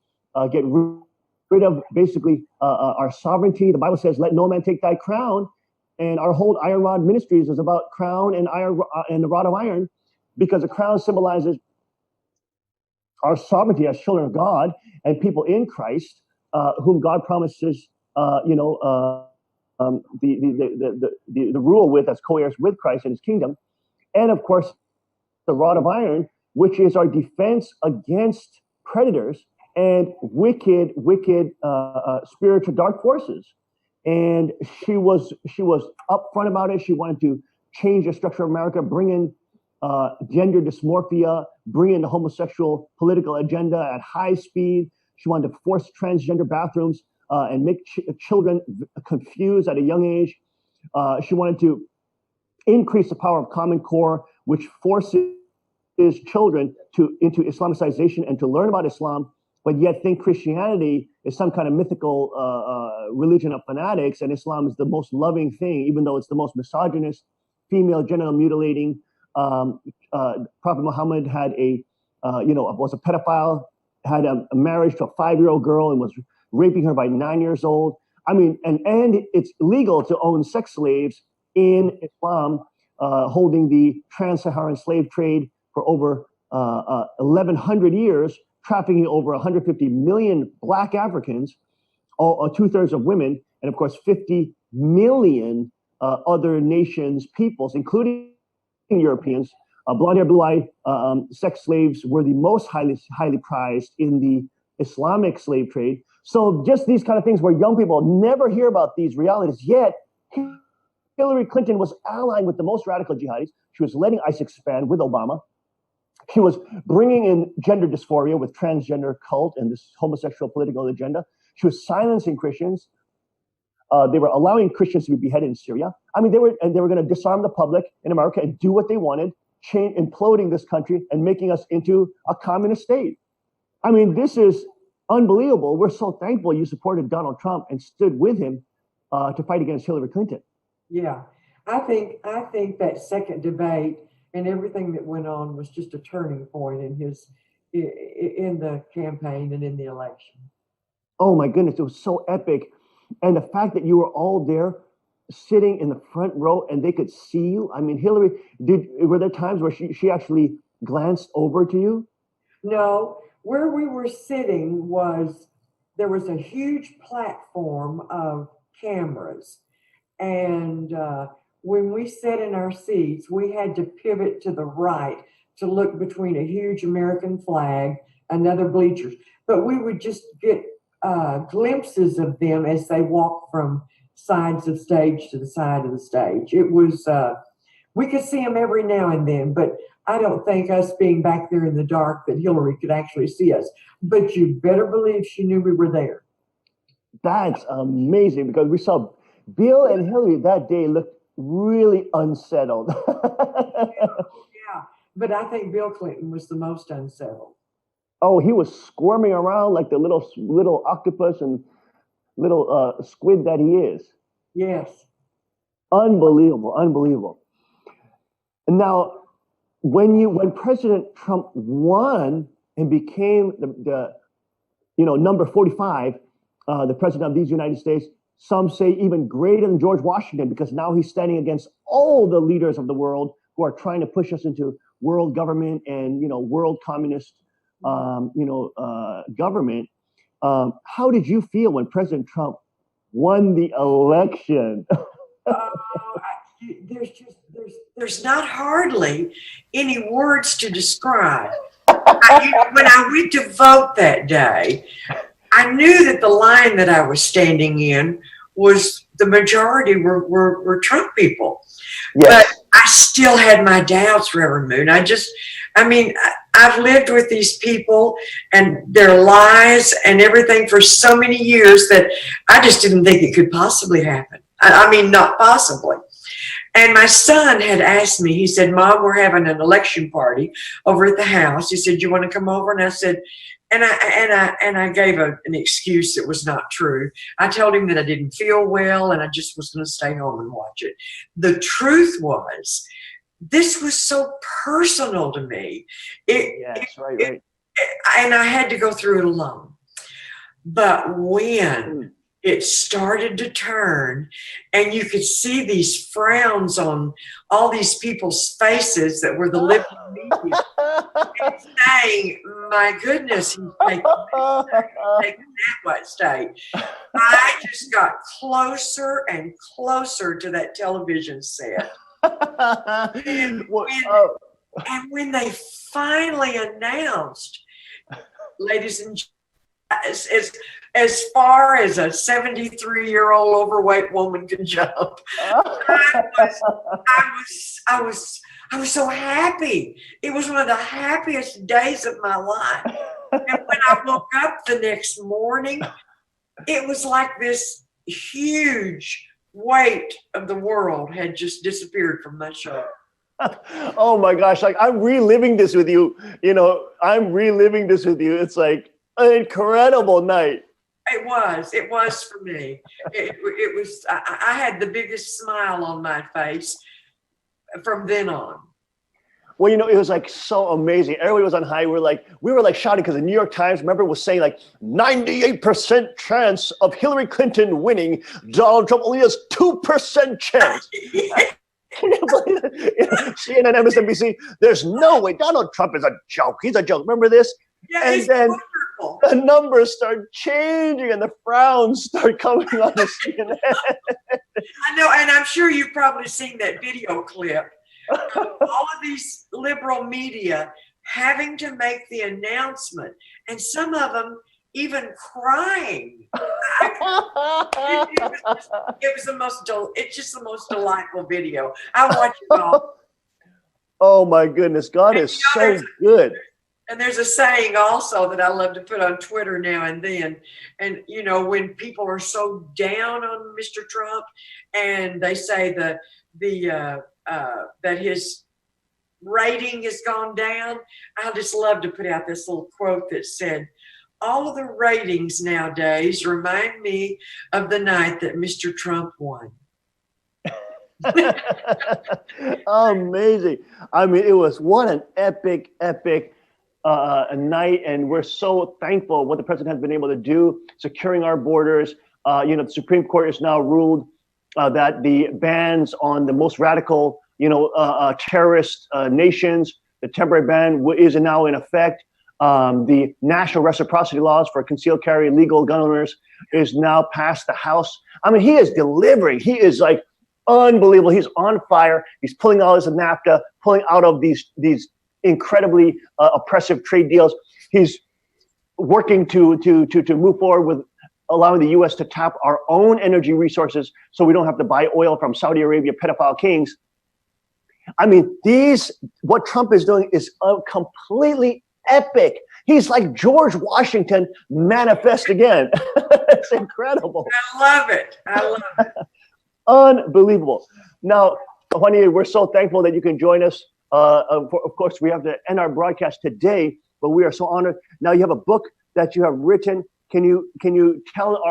get rid of basically our sovereignty. The Bible says, "Let no man take thy crown," and our whole Iron Rod Ministries is about crown and iron and the rod of iron, because the crown symbolizes our sovereignty as children of God and people in Christ, whom God promises, the rule with as co-heirs with Christ in His kingdom, and of course the rod of iron, which is our defense against predators and wicked spiritual dark forces. And she was upfront about it. She wanted to change the structure of America, bring in gender dysmorphia, bring in the homosexual political agenda at high speed. She wanted to force transgender bathrooms and make children confused at a young age. She wanted to increase the power of Common Core, which forces children into Islamicization and to learn about Islam, but yet think Christianity is some kind of mythical religion of fanatics, and Islam is the most loving thing, even though it's the most misogynist, female genital mutilating. Prophet Muhammad had was a pedophile, had a marriage to a 5-year-old girl and was raping her by 9 years old. I mean, and it's legal to own sex slaves in Islam, holding the trans-Saharan slave trade for over 1,100 years, trafficking over 150 million Black Africans, all 2/3 of women, and of course 50 million other nations, peoples, including Europeans. Blonde-haired, blue-eyed sex slaves were the most highly prized in the Islamic slave trade. So just these kind of things where young people never hear about these realities, yet Hillary Clinton was allied with the most radical jihadis. She was letting ISIS expand with Obama. She was bringing in gender dysphoria with transgender cult and this homosexual political agenda. She was silencing Christians. They were allowing Christians to be beheaded in Syria. I mean, they were going to disarm the public in America and do what they wanted, imploding this country and making us into a communist state. I mean, this is unbelievable. We're so thankful you supported Donald Trump and stood with him to fight against Hillary Clinton. Yeah, I think that second debate and everything that went on was just a turning point in the campaign and in the election. Oh my goodness, it was so epic. And the fact that you were all there sitting in the front row and they could see you. I mean, Hillary, were there times where she actually glanced over to you? No, where we were sitting there was a huge platform of cameras. And when we sat in our seats, we had to pivot to the right to look between a huge American flag, another bleachers. but we would just get glimpses of them as they walked from sides of stage to the side of the stage. It was, we could see them every now and then, but I don't think us being back there in the dark that Hillary could actually see us. But you better believe she knew we were there. That's amazing, because we saw Bill and Hillary that day looked really unsettled. Yeah, but I think Bill Clinton was the most unsettled. Oh, he was squirming around like the little octopus and little squid that he is. Yes. Unbelievable, unbelievable. Now, when President Trump won and became the number 45, the president of these United States, some say even greater than George Washington, because now he's standing against all the leaders of the world who are trying to push us into world government and world communist government. How did you feel when President Trump won the election? There's not hardly any words to describe. When I went to vote that day, I knew that the line that I was standing in was the majority were Trump people. Yes. But I still had my doubts, Reverend Moon. I've lived with these people and their lies and everything for so many years that I just didn't think it could possibly happen. Not possibly. And my son had asked me, he said, Mom, we're having an election party over at the house. He said, you want to come over? And I said, and I gave an excuse that was not true. I told him that I didn't feel well and I just was going to stay home and watch it. The truth was, this was so personal to me. Right. And I had to go through it alone. But when it started to turn and you could see these frowns on all these people's faces that were the liberal media and saying, my goodness, he's taking that state. I just got closer and closer to that television set. And when they finally announced, ladies and gentlemen, as far as a 73-year-old overweight woman can jump, I was so happy. It was one of the happiest days of my life. And when I woke up the next morning, it was like this huge weight of the world had just disappeared from my shoulder. Oh my gosh, like I'm reliving this with you. It's like an incredible night. It was for me. It was, I had the biggest smile on my face from then on. Well, it was like so amazing. Everybody was on high. We were like shouting because the New York Times, remember, was saying like 98% chance of Hillary Clinton winning. Donald Trump only has 2% chance. Can you believe it? CNN, MSNBC, there's no way. Donald Trump is a joke. He's a joke. Remember this? Yeah, and then wonderful. The numbers start changing and the frowns start coming on the CNN. I know, and I'm sure you've probably seen that video clip of all of these liberal media having to make the announcement, and some of them even crying. It's just the most delightful video. I watch it all. Oh my goodness, God is so good. And there's a saying also that I love to put on Twitter now and then. And, when people are so down on Mr. Trump and they say that his rating has gone down, I just love to put out this little quote that said, all of the ratings nowadays remind me of the night that Mr. Trump won. Amazing. It was what an epic a night, and we're so thankful what the president has been able to do, securing our borders. The Supreme Court has now ruled that the bans on the most radical, terrorist nations, the temporary ban is now in effect. The national reciprocity laws for concealed carry legal gun owners is now passed the House. He is delivering. He is like unbelievable. He's on fire. He's pulling all his NAFTA, pulling out of these incredibly oppressive trade deals. He's working to move forward with allowing the U.S. to tap our own energy resources so we don't have to buy oil from Saudi Arabia pedophile kings. I mean, what Trump is doing is completely epic. He's like George Washington manifest again. It's incredible. I love it. I love it. Unbelievable. Now, Juanita, we're so thankful that you can join us. Of course, we have to end our broadcast today, but we are so honored. Now you have a book that you have written. Can you tell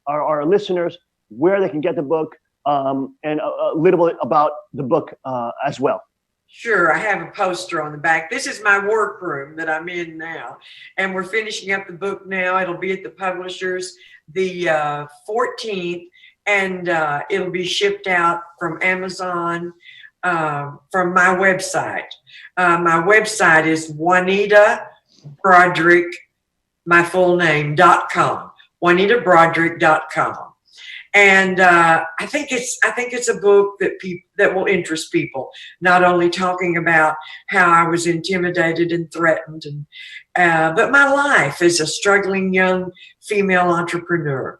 our listeners where they can get the book and a little bit about the book as well? Sure, I have a poster on the back. This is my workroom that I'm in now, and we're finishing up the book now. It'll be at the publishers the 14th, and it'll be shipped out from Amazon from my website. My website is Juanita Broaddrick, my full name, .com, JuanitaBroaddrick.com. And I think it's a book that will interest people, not only talking about how I was intimidated and threatened, but my life as a struggling young female entrepreneur.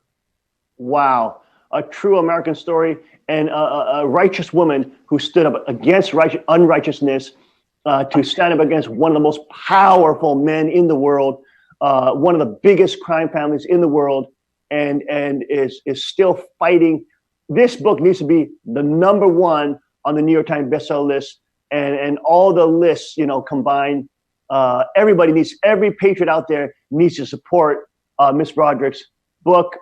Wow, a true American story, and a righteous woman who stood up against unrighteousness to stand up against one of the most powerful men in the world, one of the biggest crime families in the world. And is still fighting. This book needs to be the #1 on the New York Times bestseller list, and all the lists, combined. Every patriot out there needs to support Miss Broaddrick's book.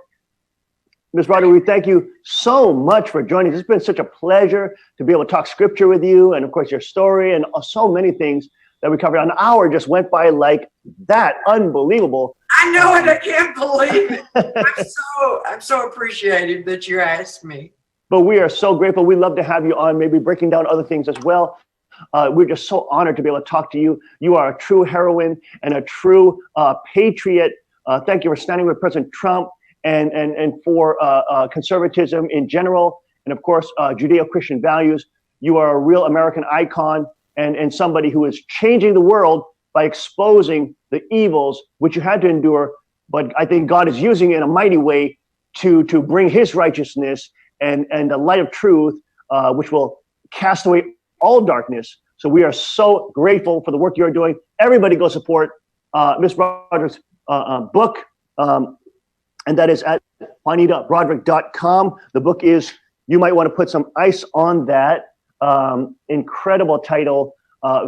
Miss Broaddrick, we thank you so much for joining us. It's been such a pleasure to be able to talk scripture with you, and of course your story, and so many things that we covered. An hour just went by like that. Unbelievable. I know it. I can't believe it. I'm so appreciative that you asked me. But we are so grateful. We love to have you on, maybe breaking down other things as well. We're just so honored to be able to talk to you. You are a true heroine and a true patriot. Thank you for standing with President Trump and for conservatism in general, and of course, Judeo-Christian values. You are a real American icon and somebody who is changing the world by exposing the evils which you had to endure. But I think God is using it in a mighty way to bring his righteousness and the light of truth, which will cast away all darkness. So we are so grateful for the work you're doing. Everybody go support Miss Broaddrick's book. And that is at JuanitaBroaddrick.com. The book is, you might want to put some ice on that. Incredible title,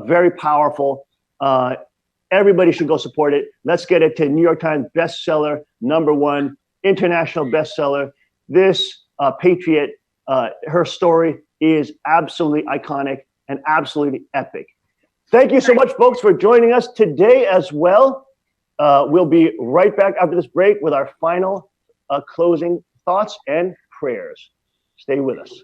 very powerful. Everybody should go support it. Let's get it to New York Times bestseller, #1, international bestseller. This patriot, her story is absolutely iconic and absolutely epic. Thank you so much, folks, for joining us today as well. We'll be right back after this break with our final closing thoughts and prayers. Stay with us.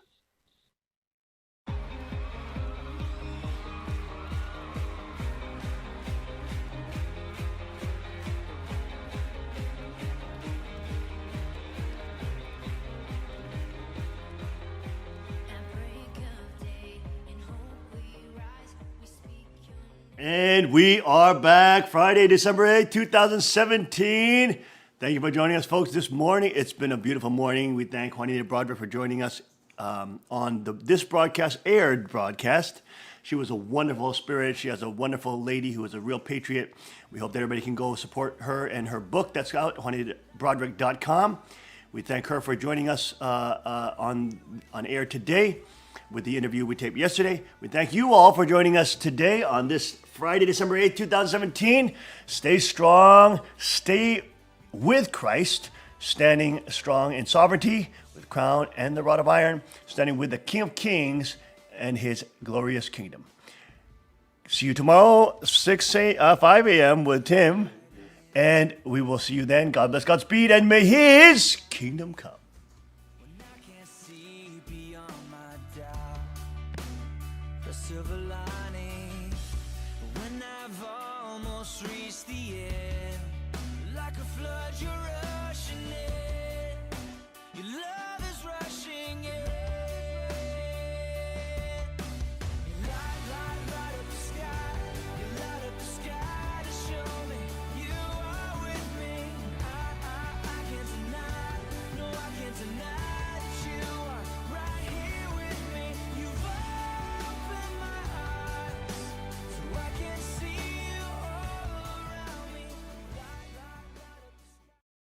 And we are back Friday, December 8th, 2017. Thank you for joining us, folks, this morning. It's been a beautiful morning. We thank Juanita Broaddrick for joining us on this aired broadcast. She was a wonderful spirit. She has a wonderful lady who is a real patriot. We hope that everybody can go support her and her book that's out, JuanitaBroaddrick.com. We thank her for joining us on air today with the interview we taped yesterday. We thank you all for joining us today on this Friday, December 8th, 2017. Stay strong, stay with Christ, standing strong in sovereignty with the crown and the rod of iron, standing with the King of Kings and his glorious kingdom. See you tomorrow, 5 a.m. with Tim, and we will see you then. God bless, Godspeed, and may his kingdom come. Silver lining when I've almost reached the end, like a flood you're